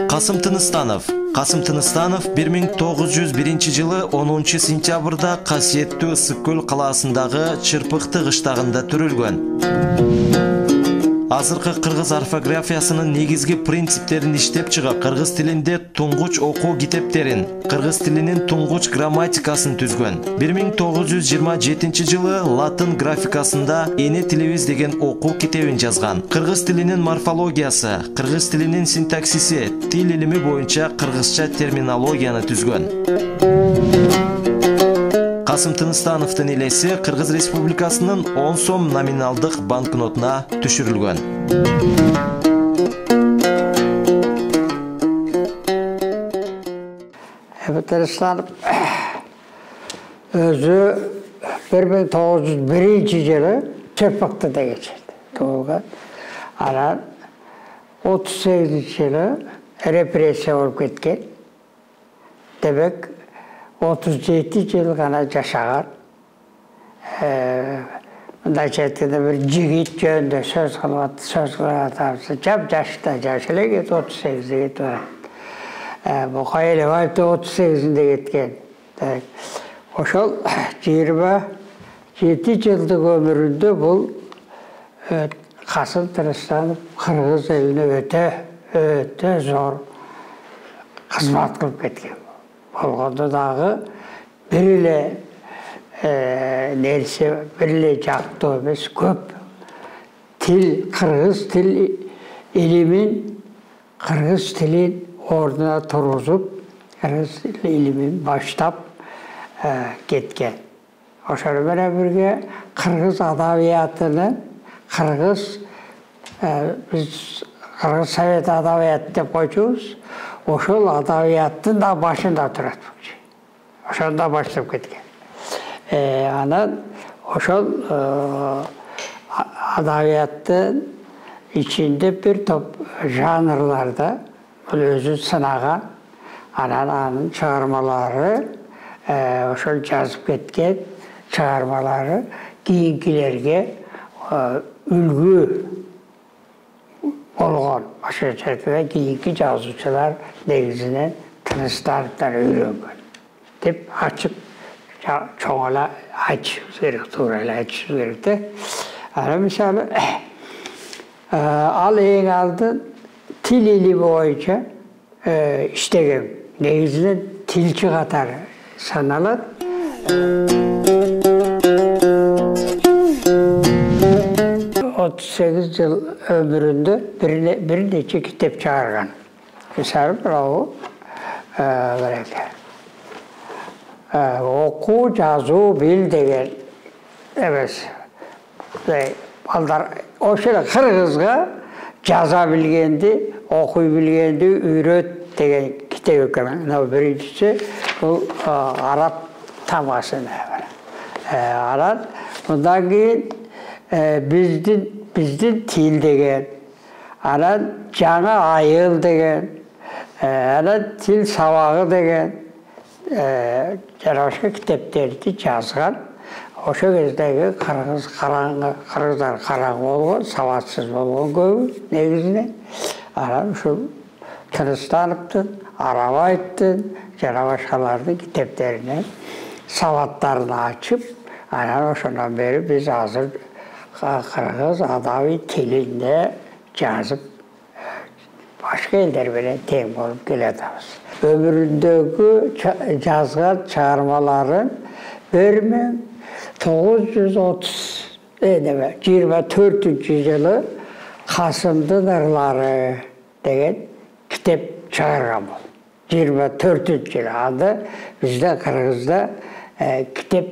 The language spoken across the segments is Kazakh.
Касым Тыныстанов 1901 жылы 10 сентябрда касиеттүү Ысык-Көл калаасындагы Чырпыкты кыштагында төрөлгөн. Азыркы кыргыз орфографиясынын негизги принциптерин иштеп чыгып, кыргыз тилинде туңгуч окуу китептерин, кыргыз тилинин туңгуч грамматикасын түзгөн. 1927 жылы латын графикасында Эне тилибиз деген окуу китебин жазган. Кыргыз тилинин морфологиясы, кыргыз тилинин синтаксиси, тил илими боюнча кыргызча терминологияны түзгөн. Касым Тыныстановдун элеси Кыргыз Республикасынын 10 сом номиналдык банкнотуна түшүрүлгөн. Тыныстанов өзү 1901 жылы Чырпыктыда кечирди. Туулган. Анан 38 жылы репрессия болуп кеткен. Демек 37 жыл гана жашаган. Мындайча айтканда бир жигит жөнүндө сөз кылып атабыз. Жап-жашта жаш эле 38-де кетип барат. Букай Элебаев да 38-де кеткен. Ошол 27 жылдык өмүрүндө бул Касым Тыныстанов кыргыз элине өтө зор кызмат кылып кеткен. Болгондо дагы бир эле нерсе, бир эле жактуу эмес, көп тил, кыргыз тил илимин, кыргыз тилин ордуна тургузуп, кыргыз илимин баштап кеткен. Ошону менен бирге кыргыз адабиятынын, биз Кыргыз Совет адабият деп койчубуз, ошол адабияттын да башында турат. Ошондо баштап кеткен. Анан ошол адабияттын ичинде бир топ жанрларда өзү сынаган, анан анын чыгармалары ошол жазып кеткен чыгармалары кийинкилерге үлгү болгон. Башкача айтканда кийинки жазуучулар негизинен Тыныстановдон үйрөнгөн деп ачык чоң эле айтышыбыз керек, туура эле айтышыбыз керек да. Анан мисалы ал эң алдын тил илими боюнча иштеген, негизинен тилчи катары саналат. 38 жыл өмүрүндө бир нече китеп чыгарган. Мисалы бирөө окуу жазуу бил деген эмес. Балдар ошол кыргызга жаза билгенди, окуй билгенди үйрөт деген китеп экен. Мына биринчиси бул араб тамгасына. Анан мындан кийин биздин тил деген, анан жаңа айыл деген, анан тил сабагы деген жана башка китептерди жазган. Ошол кездеги кыргыздар караңгы болгон, сабатсыз болгон көбү негизинен. Анан ушул Тыныстановдун, Арабаевдин жана башкалардын китептеринен сабаттарын ачып, анан ошондон бери биз азыр кыргыз адаби тилинде жазып, башка элдер менен тең болуп келатабыз. Өмүрүндөгү жазган чыгармаларын 1924 жылы Касымдын ырлары деген китеп чыгарган бол. 24 жылы анда бизде Кыргызда китеп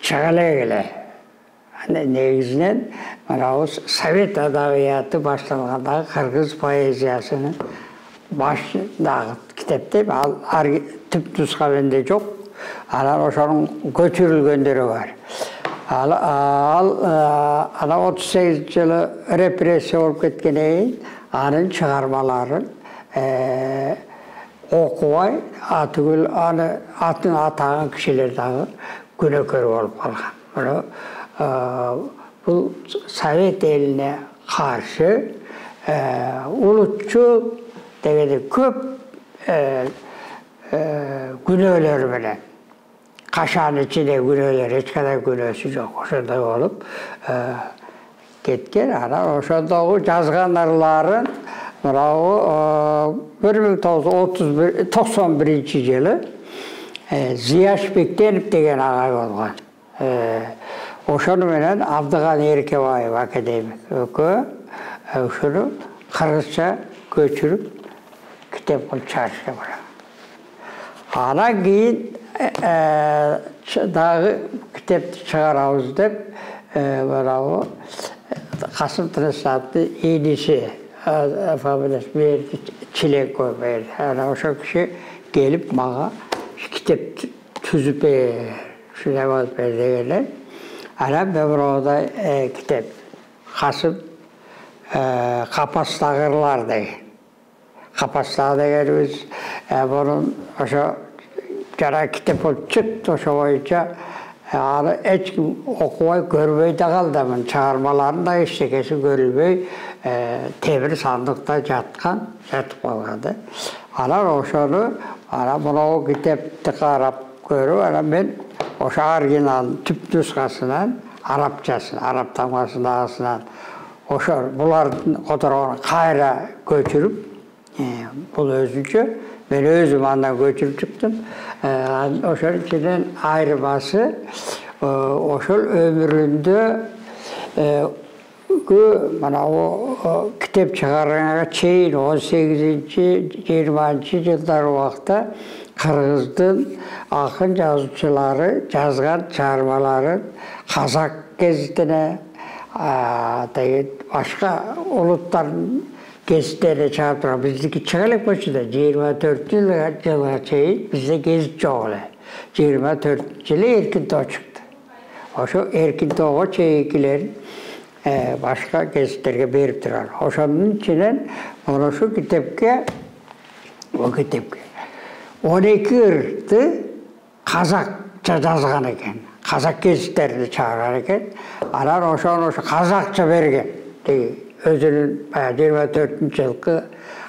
чыга эле. Негизинен мына Совет адабияты башталгандагы кыргыз поэзиясынын башындагы китепте ал түп нуска менде жок. Анан ошонун көчүрүлгөндөрү бар. Ана 38 жылы репрессия болуп кеткенден кийин анын чыгармаларын окубай, атүгүл атын атаган кишилер дагы күнөөкөр болуп калган. bu Sovet eline karşı ulutçu degede köp günöler bilen. Kaşağın içinde günöler, hiç kadar günösü yok. Oşanda olup ketken. Ana oşanda yazganlarların 1991 yılı Ziyaş Bektenip degen ağay olgan. Oşonu menen Abdıgan Erkebayev akademik ökü. Oşonu Kırgızça göçürüp kitap kılıp çarşıya bırak. Ana keyin dağı kitap çıkarabız dep Kasım Tınısatlı iğnisi fabrikası verdi, çilek koy verdi. Yani o kişi gelip bana kitap tüzüp şuna bak verdiler. Ana ben burada kitap Kasım Kapastağırlar deyin. Kapastağırlar biz bunun jara kitap olup çıktı o boyunca hiç okuvay görmey de kaldım. Çağırmalarını da hiç tekesi görülmey. Tebir sandıkta yatıp kaldı. Ana oşonu, buna o kitaptı karab görüp, ben oşa orijinal tüp nüskasından, Arapçasından, Arap tamgasının ağasından buların oturağını kayra götürüp, bunu özücü, ben özüm andan götürüp çıktım. Oşun içinden ayrılması, oşun ömründe bana o kitap çıkarana çeyin 18. 20. yıllar vakti Kırgız'ın akın yazıcıları yazgan çağırmaların Kazak gazetine başka ulutların gazetelerine çağırdılar. Bizdeki çıkalık başında 24 yıla çeyin bizde gezitçi oğlu. 24 yılı Erkin Doğu çıktı. O şu Erkin Doğu çeyiklerin başka gazetelere verip durar. Oşanın içinden onu şu kitapke, o kitapke 12 ırktı Kazakça yazgan eken. Kazak gazetelerini çağırar eken. Arar oşan Kazakça vergen. Özünün 24. yılki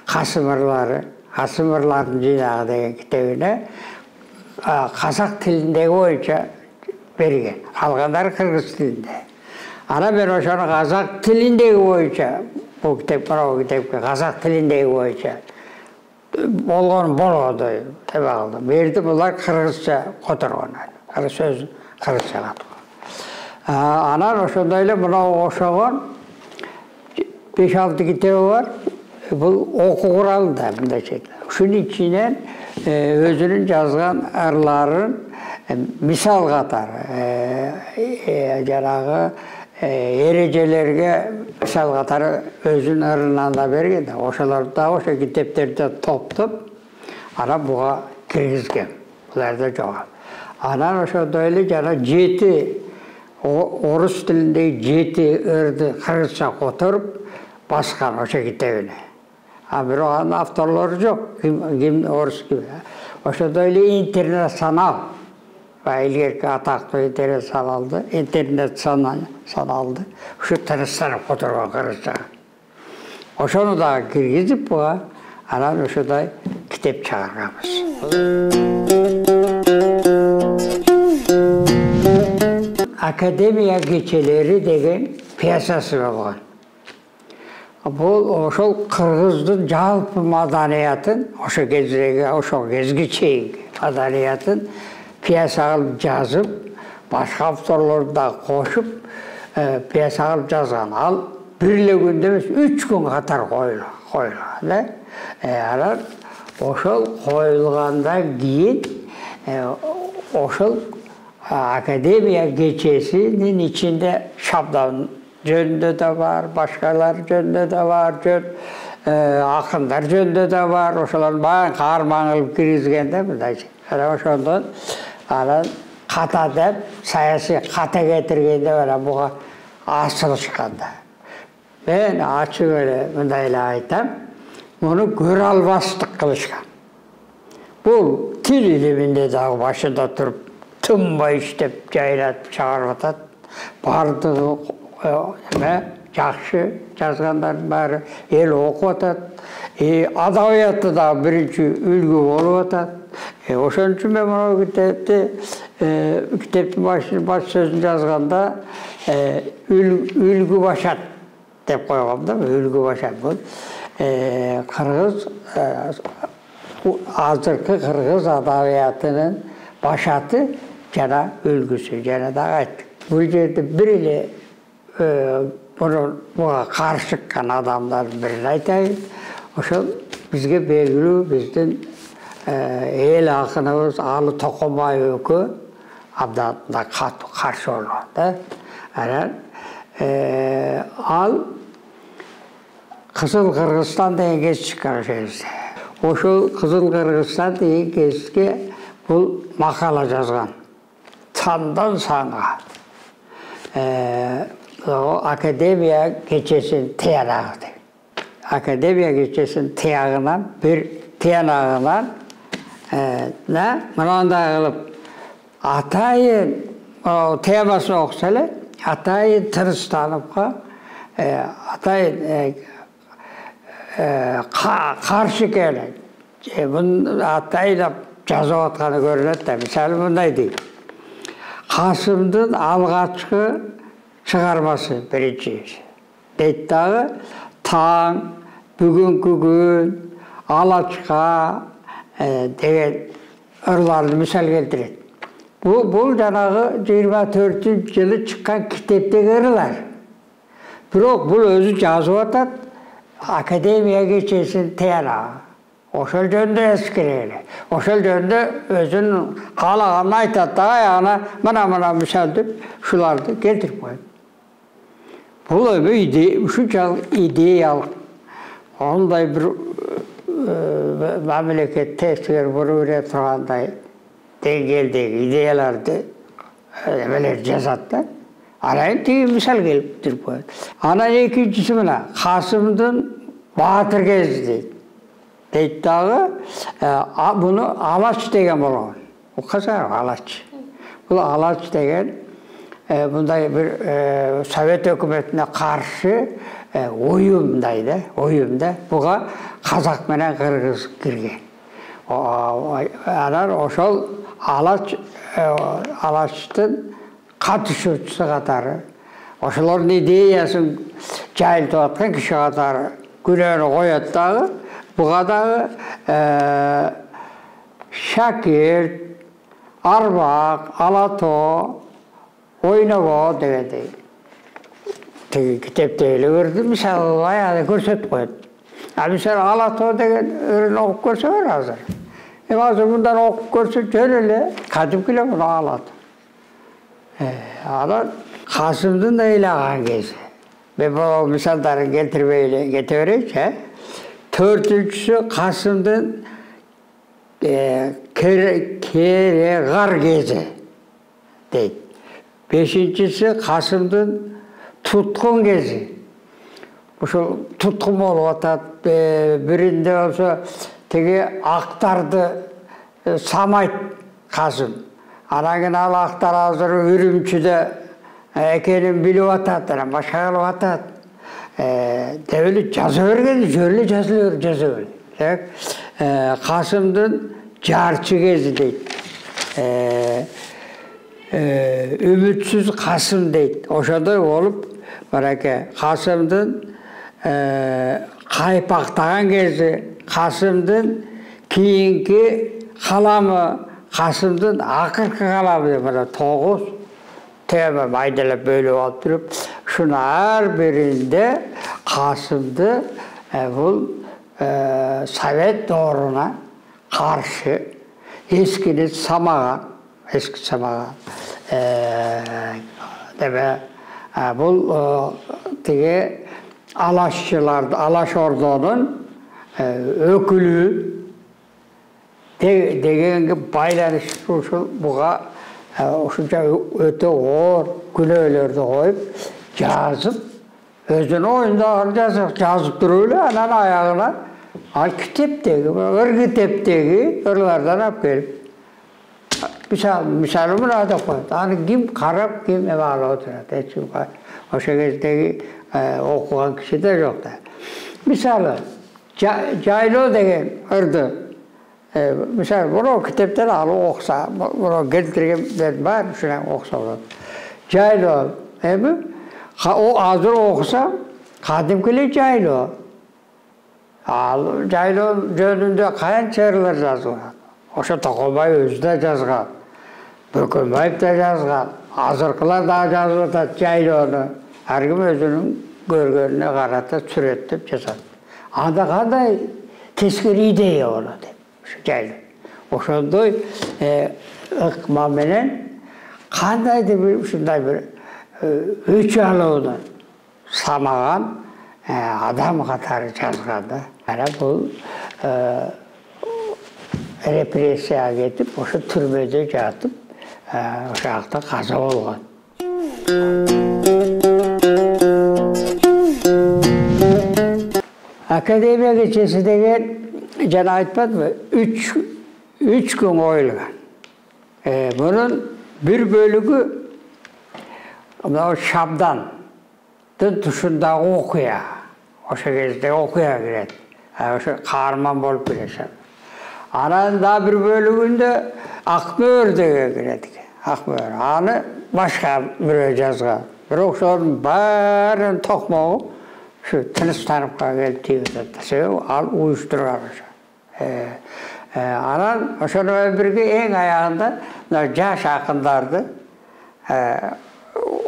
Kasımırların jinağı degen kitabına Kazak tilindeki boyunca vergen. Kalganlar Kırgız tilinde. Ana ben oşonu Kazak tilindeki boyunca, bu kitap Kazak tilindeki boyunca bolğan bolğadı, tabi aldım. Verdi bunlar Kırgızça koturğanlar, söz Kırgızça koturğan. Ana oşondayla buna oşoğun 5-6 kitabı var, bu oku kuralı da bunda şekilde. Şunun içinden özünün yazgan arıların misal katar, janağı erecelerge misal katarı özün arından da bergen de, oşalar da oşa kitaplarda toptup, ana buğa kirgizgen, bular da joğa. Ana oşa öyle jana 7, Orus tilindeki 7 ırdı Kırgızça koturup, baskan oşa kitabını. Bir oğanın avtorları yok, kim Orus gibi. Oşa öyle internasyonal. Ve ilgili ataklı internet sanaldı. Şu tanışlarına fotoğrafı Kırgızca. Oşonu da girgizip bu, anan oşu da kitap çağırgamız. Akademiya geceleri degen piyasası olgan. Bu oşol Kırgız'ın jalpı madaniyatın, oşo gezrege, oşo gezgiçeyik madaniyatın piyasa alıp yazıp, başka avtorları da koşup piyasa alıp yazgan. Al birle günde 3 gün katar koyulgan. Arar oşol koyulganda keyin oşol akademiya gecesinin içinde Şabdan jönünde de var, başkalar jönünde de var, akınlar jönünde de var. Oşolar bayan karman alıp kirgizgende mıday. Oşondan kata dep, sayasi kata getirgende buğa asılı çıkanda. Ben açık öyle mındayla aytam, bunu gör albastık kılışkan. Bu til iliminde dağı başında durup, tımba iştep, caylat, çağırvatat, bardığı жақсы жазғандардың бәрі ел оқып атады. Адабиятта да бірінші үлгі болып атады. Ошон үчүн мен мына китептин баш сөзүн жазганда үлгү башат деп койгом да. Үлгү башат бул кыргыз азыркы кыргыз адабиятынын башаты жана үлгүсү. Жана дагы айттык. Бул жерде бир эле буга каршы чыккан адамдардын бирин айтайын. Ошол бизге белгилүү биздин эл акыныбыз Алы Токонбай өкө абдан да катуу каршы болгон да. Анан ал Кызыл Кыргызстан деген гез чыккан ошол кезде. Ошол Кызыл Кыргызстан деген кезге бул макала жазган. Сандан санга. Академия кечесин тыянагы деп. Академия кечесин тыягынан бир тыянагынан мынандай кылып атайын темасын окуса эле атайын Тырыстановго атайын каршы келет. Мун атайын жазып атканы көрүнөт да. Мисалы мындай дейт. Касымдын алгачкы чыгармасы биринчи дейт дагы таң, бүгүнкү күн, алачка деген ырларды мисал келтирет. Бул жанагы 24-жылы чыккан китептеги ырлар. Бирок бул өзү жазып атат Академия кечесин тыянагы. Ошол жөнүндө эскерели. Ошол жөнүндө өзүнүн каалаганын айтат да, аяна мына мисал деп шуларды келтирип коет. Бул эми ушунчалык идеялык ондай бир мамлекет тескер буруу бере тургандай деңгээлдеги идеяларды эмелер жазат да. Анан тиги мисал келтирип коет. Анан экинчиси мына Касымдын Баатыр кези дейт. Дейт дагы буну Алач деген болгон. Укасаңар Алач. Бул Алач деген мындай бир Совет өкмөтүнө каршы оюмдай да, оюмда. Буга казак менен кыргыз кирген. Анан ошол Алачтын катышуучусу катары, ошолордун идеясын жайылтып аткан киши катары күнөөнү коет дагы. Буга дагы Шакирт, Арбак, Алатоо, Ойнобоо дегендей тиги китепте эле көрдү, мисалы баягы көрсөтүп коет. Мисалы Алатоо деген өрүн окуп көрсөңөр азыр. Азыр мындан окуп көрсө жөн эле кадимки эле муну Алатоо. Анан Касымдын ыйлаган кези. Мен бул мисалдарын келтирбей кете берейинчи. Төртүнчүсү Касымдын Керегар кези дейт. Бешинчиси Касымдын Туткун кези. Ошол туткун болуп атат. Биринде болсо тиги актарды самайт Касым. Анан кийин ал актар азыр Үрүмчүдө экенин билип атат, анан башка кылып атат. Деп эле жаза берген, жөн эле жаза берген. Касымдын Жарчы кези дейт. Үмүтсүз Касым дейт. Ошондой болуп, бараке Касымдын кайпактаган кези, Касымдын кийинки каламы, Касымдын акыркы каламы, мына 9 тема майдалап бөлүп алып туруп, шуну ар биринде Касымды бул Совет дооруна каршы эскини самаган, эски самаган. Бул тиги Алашчыларды, Алаш ордонун өкүлү дегенге байланыштуу ушул буга ушунча өтө оор күнөөлөрдү коюп жазып, өзүнүн оюндагын жазып туруп эле анан аягына ал китептеги, ыр китептеги ырлардан алып келип мисалы мына деп коет. Аны ким карап, ким эме алып отурат, эч ким Oşa kezdegi okugan kişi de yok da. Misalı, Caylo degen ırdı. Misal, bunu kitaptan alıp okusa, bunu getirgenler var, şuna okusa olur. Caylo, o hazır okusa, kadimkili Caylo. Caylo jönünde kayan çağrılar yazılgan. Oşa Toqolbay özü de yazgan. Bökönbayıp da yazgan. Hazırkılar da yazılgan Caylo'nu. Her kim özünün görgönüne qarata sürettip yazat. Anda qanday teskir ideya onu deyip. Caylo. Oşondoy ıqma menen qandaydı bir şunday bir üç alığını samagan adam qatarı yazganda. Yani bu repressiya getip, oşa türmede yatıp, oşaqda qaza olgan. Akademiya geçesi degen, jana aytmadım mı? Üç gün oyulgan. Bunun bir bölügü o Şabdan'ın tuşundağı okuya. Oşa kezde okuya giret. Oşa kahraman bolup gireşen. Ananın daha bir bölümünde Akmör dege giredik. Akmör. Anı başka bir yazgan. Biroq şonun barın tokmoğu şu Tınıstanıp'a gelip tiyatı. Al uyuşturgan oşa. Anan oşonun birge en ayağında jaş akındardı.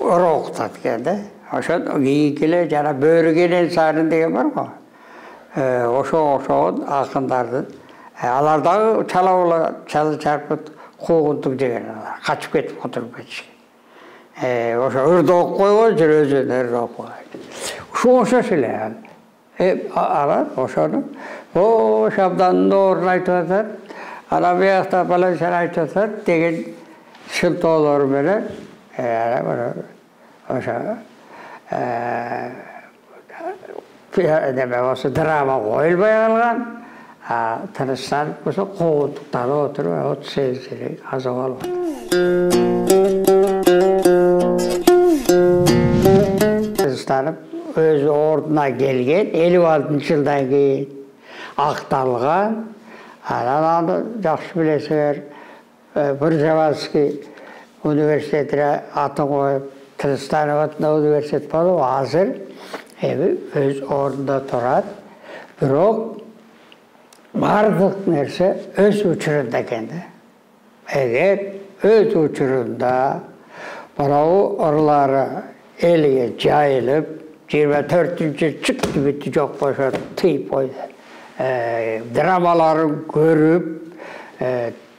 Ora okutat geldi. Oşon giyikile jana börügen sarın degen var mı? Oşon akındardı. Alardağı çalı çarpıp koğuntuk degen alar. Kaçıp ketip oturup geçişken. Oşo ırdoq koygan jür özün ırdoq koygan. Oşo sile yani. Alar oşonu. O Şabdan'ın doğrunu aytıvatar. Ana beyakta falan sen aytıvatar. Degen şıltı olur böyle. Oşo. Demek olsa drama koyulmay kalgan. Tınıstan koğunduktan oturup 38 yıllık azı olmadı. Tınıstan'ın öz orduna gelgen, 56 yıldan keyin aktalgan. Ananı жақсы bilesiler. Burzavadskiy üniversitetine atın koyup, Tınıstan atında üniversitet bolup, hazır öz ordunda turar. Biroq bardıq nerse öz uçurunda kendi. Eğer öz uçurunda bu oraları eliye cayılıp 24. çıktı bitti çok boşa tıyıp koydu. Dramaları görüp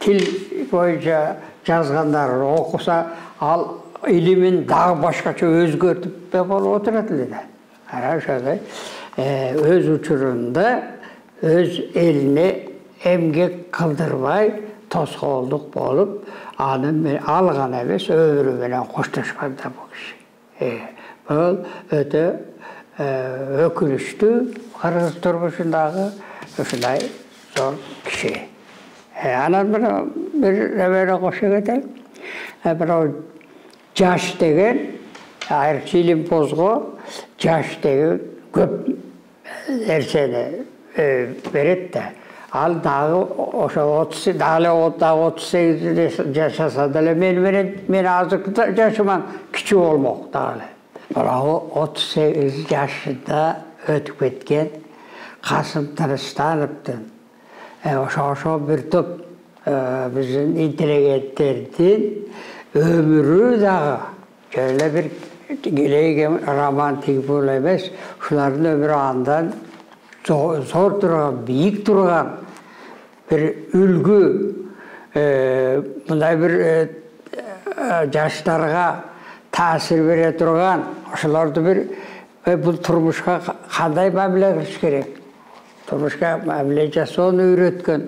til boyunca yazganları okusa al ilimin daha başkaça özgörtüp oturatıldı da. Her şeyde öz uçurunda öz eline emgek kıldırmay tosqolduk bolup anın algan emes ömrü bilen koştaşkanda bu kişi. Bu öte ökülüştü Kırgız turmuşundağı uşunday zor kişi. Anan bir revere koşu getel. Bir jaş degen Erçilim Pozgo jaş degen köp ersene beret de al dağı oşa 38 yaşasa da men azıcık yaşaman küçük olmak dağı. O 38 yaşında ötüp ketken Kasım Tınıstanıp'tın. Oşa bir top bizim inteligentlerden ömrü dağı. Şöyle bir geleyken romantik bol emes, şuların ömrü andan zor durgan, büyük durgan bir ülgü, bunday bir yaşlarga tasir bere durgan, şularda bir bu turmuşka qanday mamile qilish kerak? Turmuşka mamile jasonu öğretken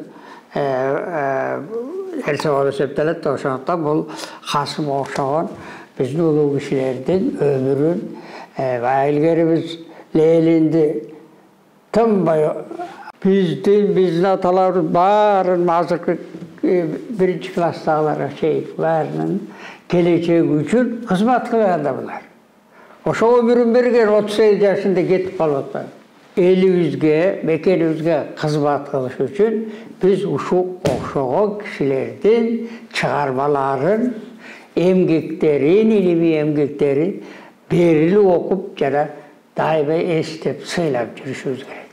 Erse olu septelet oşaqda bu Kasım oşağın bizim ulu kişilerden ömrün ilgeri Leylindi tüm bizden atalarımız barın hazırkı birinci klasdalara varının geleceği için hizmet kılganda bunlar. Ошо өмүрүн берген 38 жашында кетип калып атат. Элибизге, мекенибизге кызмат кылыш үчүн биз ушул окшогон кишилердин чыгармаларын, эмгектерин, илимий эмгектерин берилип окуп жана дайыма эстеп сыйлап жүрүшүбүз керек.